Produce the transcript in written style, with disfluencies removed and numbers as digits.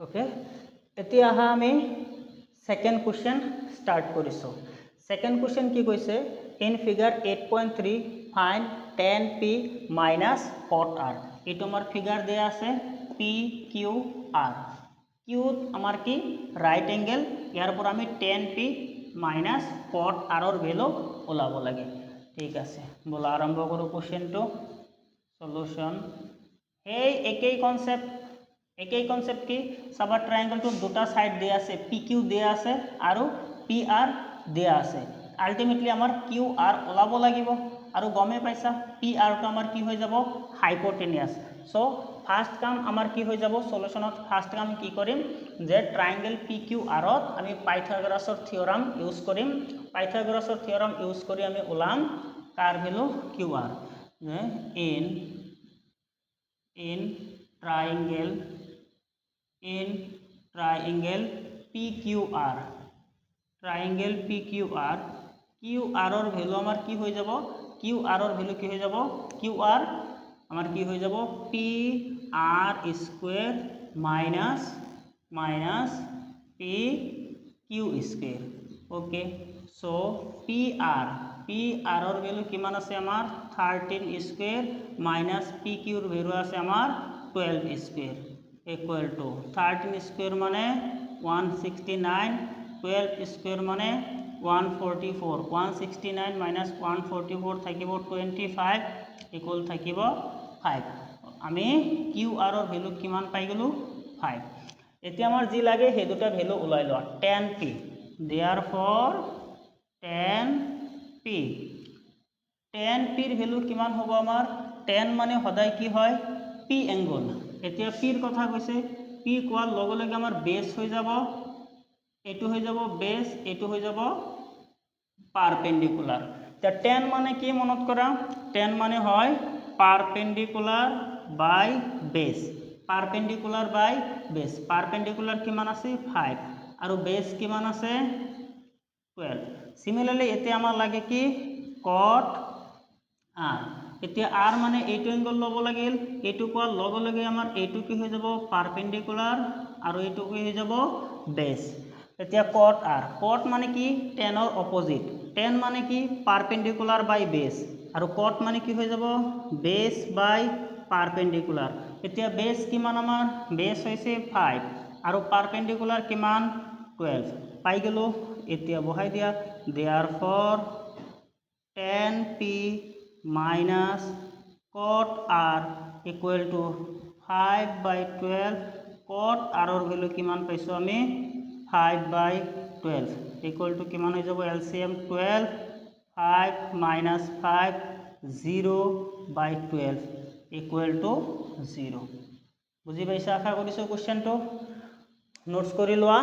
okay এতিয়া আহা আমি সেকেন্ড কোশ্চেন স্টাৰ্ট কৰিছো সেকেন্ড কোশ্চেন কি কৈছে in figure 8.3 find tan p minus cot r এটো আমাৰ ফিগাৰ দেয়া আছে p q r q আমাৰ কি ৰাইট এঙ্গেল ইয়াৰ পৰা আমি tan p minus cot r ৰ ভ্যালু ওলাব লাগে ঠিক আছে বলা আৰম্ভ কৰো কোশ্চেনটো সলিউশন এই একেই কনসেপ্ট কি সাবাৰ ট্ৰায়াঙ্গেলটো দুটা সাইড দেয়া আছে PQ দেয়া আছে আৰু PR দেয়া আছে আলটিমেটলি আমাৰ QR ওলাব লাগিব আৰু গমে পাইছা PR টো আমাৰ কি হৈ যাব হাইপোটেনিয়াস সো ফাৰ্স্ট কাম আমাৰ কি হৈ যাব সলিউশনত ফাৰ্স্ট কাম কি কৰিম যে ট্ৰায়াঙ্গেল PQR ত আমি পাইথাগোৰাসৰ থিওৰাম ইউজ কৰিম পাইথাগোৰাসৰ থিওৰাম ইউজ কৰি আমি ওলাম কাৰ value QR in triangle PQR QR ৰ ভ্যালু আমাৰ কি হৈ যাব QR ৰ ভ্যালু কি হৈ যাব QR আমাৰ কি হৈ যাব PR square minus PQ square okay so PR ৰ ভ্যালু কিমান আছে আমাৰ 13 স্কয়াৰ মাইনাস PQ ৰ ভ্যালু আছে আমাৰ 12 স্কয়ার equal to 13 square মানে 169 12 square মানে 144 169 minus 144 থাকিব 25 equal থাকিব 5 আমি QR ৰ ভ্যালু কিমান পাই গলো 5 এতিয়া আমাৰ যি লাগে হে দুটা ভ্যালু উলাই লোৱা tan p therefore tan p ৰ ভ্যালু কিমান হ'ব আমাৰ tan মানে সদায় কি হয় p angle এতিয়া p ৰ কথা কৈছে p কোৱাৰ লগে লগে আমাৰ বেস হৈ যাব এটো হৈ যাব বেস এটো হৈ যাব পারপেন্ডিকুলার তা tan মানে কি মনত কৰা tan মানে হয় পাৰপেন্ডিকুলাৰ বাই বেস পাৰপেন্ডিকুলাৰ কিমান আছে 5 আৰু বেস কিমান আছে 12 সিমিলাৰলি এতে আমাৰ লাগে কি cot r এতিয়া r মানে এইটো এঙ্গল লব লাগিল এইটো কোৱাৰ লগে লগে আমাৰ এইটো কি হৈ যাব পাৰপেন্ডিকুলাৰ আৰু এইটো কি হৈ যাব বেস এতিয়া cot r cot মানে কি tan ৰ অপোজিট tan মানে কি পাৰপেন্ডিকুলাৰ বাই বেস আৰু cot মানে কি হৈ যাব বেস বাই পাৰপেন্ডিকুলাৰ এতিয়া বেস কিমান আমাৰ বেস হৈছে 5 আৰু পারপেন্ডিকুলার কিমান 12 পাই গলো এতিয়া বহাই দিয়া therefore tan p minus cot r equal to 5/12 cot r ৰ ভ্যালু কিমান পাইছো আমি 5/12 equal to কিমান হৈ যাব LCM 12 5 minus 5 0/12 equal to 0 বুজি পাইছা আশা কৰিছো কোশ্চেনটো নোটস কৰি লোৱা